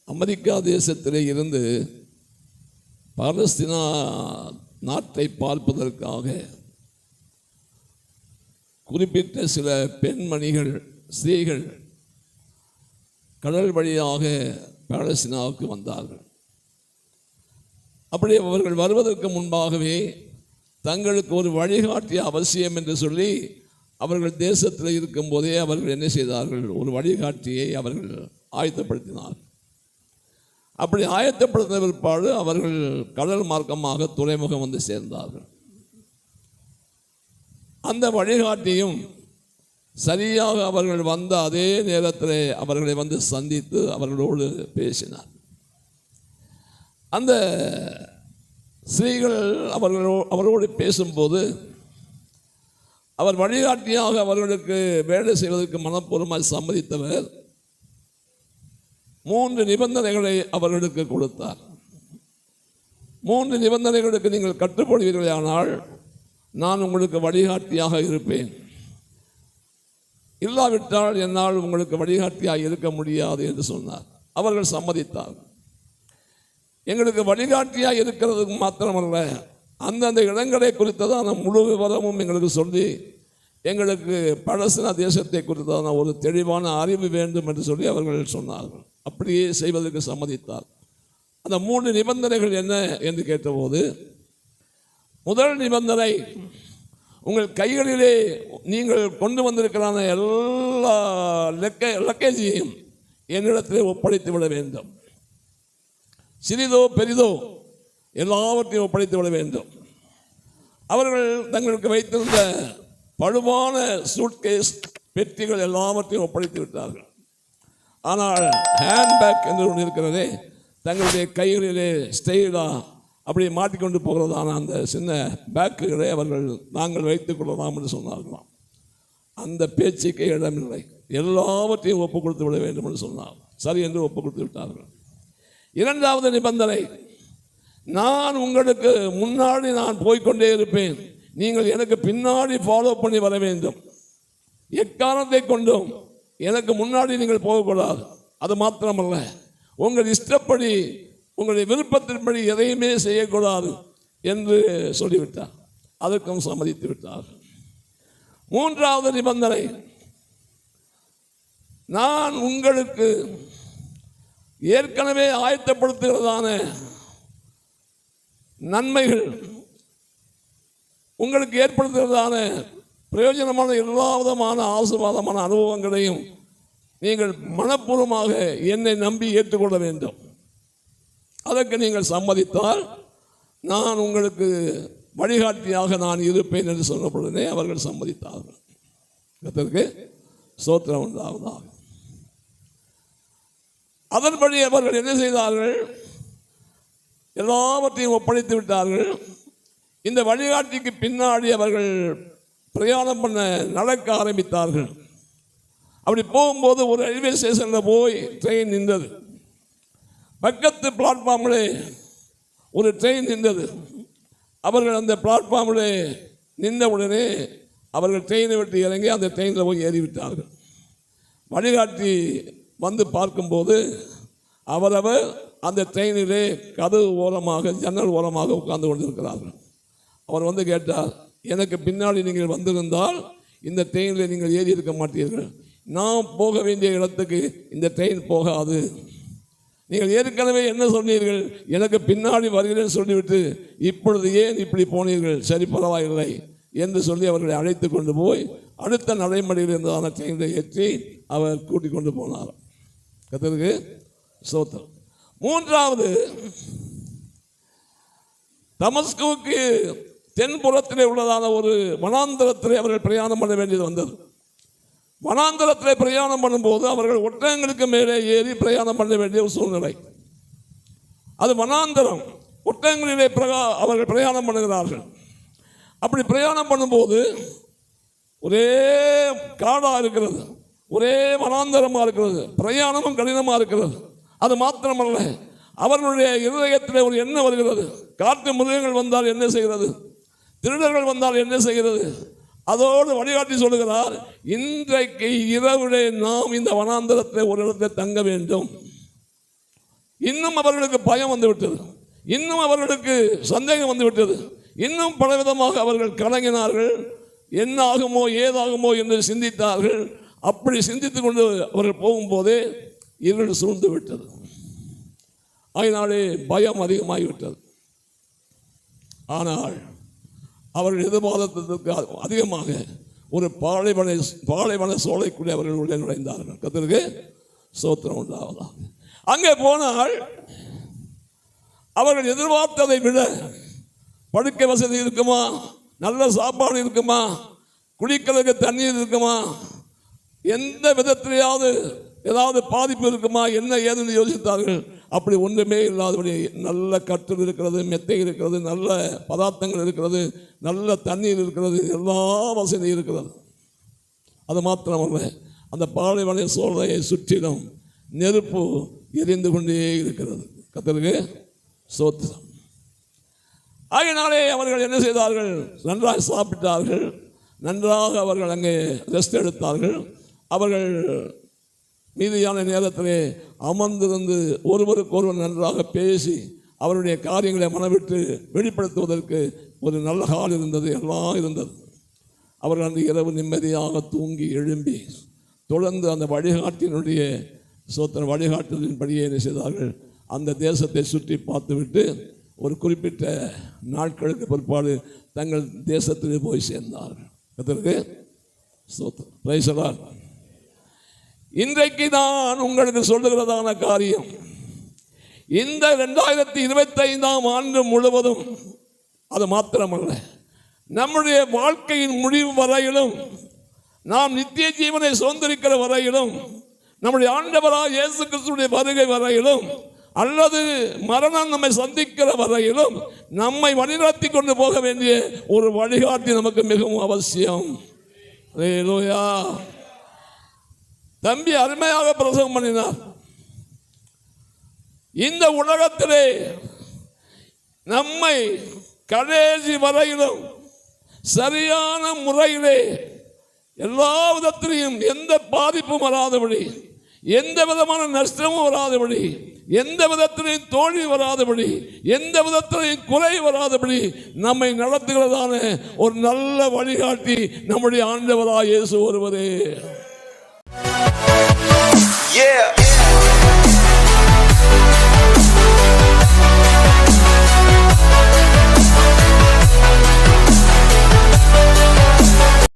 America தேசத்திலே இருந்து பாலஸ்தீனா நாட்டை பார்ப்பதற்காக குறிப்பிட்ட சில பெண்மணிகள் ஸ்திரீகள் கடல் வழியாக பாலஸ்தீனாவுக்கு வந்தார்கள். அப்படி அவர்கள் வருவதற்கு முன்பாகவே தங்களுக்கு ஒரு வழிகாட்டிய அவசியம் என்று சொல்லி அவர்கள் தேசத்தில் இருக்கும்போதே அவர்கள் என்ன செய்தார்கள், ஒரு வழிகாட்டியை அவர்கள் ஆயத்தப்படுத்தினார்கள். அப்படி ஆயத்தப்படுத்தின பிற்பாடு அவர்கள் கடல் மார்க்கமாக துறைமுகம் வந்து சேர்ந்தார்கள். அந்த வழிகாட்டியும் சரியாக அவர்கள் வந்த அதே நேரத்தில் அவர்களை வந்து சந்தித்து அவர்களோடு பேசினார். அந்த ஸ்திரீகள் அவர்களோடு பேசும்போது அவர் வழிகாட்டியாக அவர்களுக்கு வேலை செய்வதற்கு மனப்பூர்வமாக சம்மதித்தவர் 3 நிபந்தனைகளை அவர்களுக்கு கொடுத்தார். 3 நிபந்தனைகளுக்கு நீங்கள் கட்டுப்படுவீர்களானால் நான் உங்களுக்கு வழிகாட்டியாக இருப்பேன், இல்லாவிட்டால் என்னால் உங்களுக்கு வழிகாட்டியாக இருக்க முடியாது என்று சொன்னார். அவர்கள் சம்மதித்தார். எங்களுக்கு வழிகாட்டியாக இருக்கிறதுக்கு மாத்திரமல்ல, அந்தந்த இடங்களை குறித்ததான முழு விவரமும் எங்களுக்கு சொல்லி எங்களுக்கு பாலஸ்தீனா தேசத்தை குறித்ததான ஒரு தெளிவான அறிவு வேண்டும் என்று சொல்லி அவர்கள் சொன்னார்கள். அப்படியே செய்வதற்கு சம்மதித்தார். அந்த 3 நிபந்தனைகள் என்ன என்று கேட்டபோது, முதல் நிபந்தனை, உங்கள் கைகளிலே நீங்கள் கொண்டு வந்திருக்கிறான எல்லா லக்கேஜையும் என்னிடத்திலே ஒப்படைத்து விட வேண்டும். சிறிதோ பெரிதோ எல்லாவற்றையும் ஒப்படைத்து விட வேண்டும். அவர்கள் தங்களுக்கு வைத்திருந்த பழுவான சூட்கேஸ் பெட்டிகள் எல்லாவற்றையும் ஒப்படைத்து விட்டார்கள். ஆனால் ஹேண்ட்பேக் என்று ஒன்று இருக்கிறதே, தங்களுடைய கைகளிலே ஸ்டைலாக அப்படி மாட்டிக்கொண்டு போகிறதான அந்த சின்ன பேக்குகளை அவர்கள் நாங்கள் வைத்துக் கொள்ளலாம் என்று சொன்னார்களாம். அந்த பேச்சுக்கே இடமில்லை, எல்லாவற்றையும் ஒப்பு கொடுத்து விட வேண்டும் என்று சொன்னார். சரி என்று ஒப்பு கொடுத்து விட்டார்கள். இரண்டாவது நிபந்தனை, நான் உங்களுக்கு முன்னாடி நான் போய்கொண்டே இருப்பேன், நீங்கள் எனக்கு பின்னாடி ஃபாலோ பண்ணி வர வேண்டும். எக்காரணத்தை கொண்டும் எனக்கு முன்னாடி நீங்கள் போகக்கூடாது. அது மாத்திரமல்ல, உங்கள் இஷ்டப்படி உங்களுடைய விருப்பத்தின்படி எதையுமே செய்யக்கூடாது என்று சொல்லிவிட்டார். அதற்கும் சம்மதித்து விட்டார். மூன்றாவது நிபந்தனை, நான் உங்களுக்கு ஏற்கனவே ஆயத்தப்படுத்துகிறதான நன்மைகள், உங்களுக்கு ஏற்படுத்துகிறதான பிரயோஜனமான எல்லா விதமான ஆசீர்வாதமான அனுபவங்களையும் நீங்கள் மனப்பூர்வமாக என்னை நம்பி ஏற்றுக்கொள்ள வேண்டும். அதற்கு நீங்கள் சம்மதித்தால் நான் உங்களுக்கு வழிகாட்டியாக நான் இருப்பேன் என்று சொன்னபொழுதே அவர்கள் சம்மதித்தார்கள். அதற்கு ஸ்தோத்திரம் உண்டாவதாக. அதன்படி அவர்கள் என்ன செய்தார்கள், எல்லாவற்றையும் ஒப்படைத்து விட்டார்கள். இந்த வழிகாட்டிக்கு பின்னாடி அவர்கள் பிரயாணம் பண்ண நடக்க ஆரம்பித்தார்கள். அப்படி போகும்போது ஒரு ரயில்வே ஸ்டேஷனில் போய் ட்ரெயின் நின்றது. பக்கத்து பிளாட்ஃபார்மில் ஒரு ட்ரெயின் நின்றது. அவர்கள் அந்த பிளாட்ஃபார்மில் நின்ற உடனே அவர்கள் ட்ரெயினை விட்டு இறங்கி அந்த ட்ரெயினில் போய் ஏறிவிட்டார்கள். வழிகாட்டி வந்து பார்க்கும்போது அவரவர் அந்த ட்ரெயினிலே கதவு ஓரமாக ஜன்னல் ஓரமாக உட்கார்ந்து கொண்டிருக்கிறார்கள். அவர் வந்து கேட்டார், எனக்கு பின்னாடி நீங்கள் வந்திருந்தால் இந்த ட்ரெயினில் நீங்கள் ஏறி இருக்க மாட்டீர்கள், நான் போக வேண்டிய இடத்துக்கு இந்த ட்ரெயின் போகாது. நீங்கள் ஏற்கனவே என்ன சொன்னீர்கள், எனக்கு பின்னாடி வருகிறேன்னு சொல்லிவிட்டு இப்பொழுது ஏன் இப்படி போனீர்கள், சரி பரவாயில்லை என்று சொல்லி அவர்களை அழைத்து கொண்டு போய் அடுத்த நடைமுறையில் இருந்ததான ட்ரெயினில் ஏற்றி அவர் கூட்டிக் கொண்டு போனார். கர்த்தருக்கு ஸ்தோத்திரம். மூன்றாவது, தமஸ்குவுக்கு தென்புறத்திலே உள்ளதான ஒரு வனாந்தரத்திலே அவர்கள் பிரயாணம் பண்ண வேண்டியது வந்தது. வனாந்தரத்திலே பிரயாணம் பண்ணும்போது அவர்கள் ஒட்டகங்களுக்கு மேலே ஏறி பிரயாணம் பண்ண வேண்டிய ஒரு சூழ்நிலை. அது வனாந்தரம், ஒட்டகங்களிலே அவர்கள் பிரயாணம் பண்ணுகிறார்கள். அப்படி பிரயாணம் பண்ணும்போது ஒரே காடாக இருக்கிறது, ஒரே வனாந்தரமாக இருக்கிறது, பிரயாணமும் கடினமாக இருக்கிறது. அது மாத்திரமல்ல, அவர்களுடைய இருதயத்தில் ஒரு எண்ணம் வருகிறது, காட்டு மிருகங்கள் வந்தால் என்ன செய்கிறது, திருடர்கள் வந்தால் என்ன செய்கிறது. அதோடு வழிகாட்டி சொல்லுகிறார், இன்றைக்கு இரவுலே நாம் இந்த வனாந்தரத்தில் ஒரு இடத்தை தங்க வேண்டும். இன்னும் அவர்களுக்கு பயம் வந்துவிட்டது, இன்னும் அவர்களுக்கு சந்தேகம் வந்துவிட்டது, இன்னும் பலவிதமாக அவர்கள் கலங்கினார்கள். என்ன ஆகுமோ ஏதாகுமோ என்று சிந்தித்தார்கள். அப்படி சிந்தித்து கொண்டு அவர்கள் போகும்போதே இருள் சூழ்ந்து விட்டது. அதனாலே பயம் அதிகமாகிவிட்டது. ஆனால் அவர்கள் எதிர்பார்த்ததற்கு அதிகமாக ஒரு பாலைவன சோலைக்குள்ளே அவர்கள் உள்ளே நுழைந்தார்கள். கர்த்தருக்கு ஸ்தோத்திரம் உண்டாவதாக. அங்கே போனால் அவர்கள் எதிர்பார்த்ததை விட படுக்க வசதி இருக்குமா, நல்ல சாப்பாடு இருக்குமா, குடிக்கிறதுக்கு தண்ணீர் இருக்குமா, எந்த விதத்திலேயாவது ஏதாவது பாதிப்பு இருக்குமா, என்ன ஏதுன்னு யோசித்தார்கள். அப்படி ஒன்றுமே இல்லாதபடி நல்ல கட்டில் இருக்கிறது, மெத்தை இருக்கிறது, நல்ல பதார்த்தங்கள் இருக்கிறது, நல்ல தண்ணீர் இருக்கிறது, எல்லா வசதியும் இருக்கிறது. அது மாத்திரமல்ல, அந்த பாலைவன சோலையை சுற்றிலும் நெருப்பு எரிந்து கொண்டே இருக்கிறது. கர்த்தருக்கு ஸ்தோத்திரம். ஆகையினாலே அவர்கள் என்ன செய்தார்கள்? நன்றாக சாப்பிட்டார்கள், நன்றாக அவர்கள் அங்கே ரெஸ்ட் எடுத்தார்கள். அவர்கள் மீதியான நேரத்திலே அமர்ந்திருந்து ஒருவருக்கொருவர் நன்றாக பேசி அவருடைய காரியங்களை மனவிட்டு வெளிப்படுத்துவதற்கு ஒரு நல்ல கால் இருந்தது, எல்லாம் இருந்தது. அவர்கள் அந்த இரவு நிம்மதியாக தூங்கி எழும்பி தொடர்ந்து அந்த வழிகாட்டினுடைய வழிகாட்டுதலின்படியே என்ன செய்தார்கள்? அந்த தேசத்தை சுற்றி பார்த்துவிட்டு ஒரு குறிப்பிட்ட நாட்களுக்கு பிற்பாடு தங்கள் தேசத்திலே போய் சேர்ந்தார்கள். அதற்கு ஸ்தோத்திரம். Praise the Lord. இன்றைக்கு நான் உங்களுக்கு சொல்லுகிறதான காரியம், இந்த 2025ஆம் ஆண்டு முழுவதும் அது மாத்திரமல்ல, நம்முடைய வாழ்க்கையின் முடிவு வரையிலும், நாம் நித்திய ஜீவனை சுதந்திரிக்கிற வரையிலும், நம்முடைய ஆண்டவராக இயேசு கிறிஸ்துவின் வருகை வரையிலும், அல்லது மரணம் நம்மை சந்திக்கிற வரையிலும் நம்மை வழிநடத்தி கொண்டு போக வேண்டிய ஒரு வழிகாட்டி நமக்கு மிகவும் அவசியம். அல்லேலூயா. தம்பி அருமையாக பிரசங்கம் பண்ணினார். இந்த உலகத்திலே நம்மை கடைசி வரையிலும் சரியான முறையிலே எல்லா விதத்திலையும் எந்த பாதிப்பும் வராதபடி, எந்த விதமான நஷ்டமும் வராதபடி, எந்த விதத்திலையும் தோல்வி வராதபடி, எந்த விதத்திலையும் குறை வராதபடி நம்மை நடத்துகிறதான ஒரு நல்ல வழிகாட்டி நம்முடைய ஆண்டவராகிய இயேசு ஒருவரே. Yeah.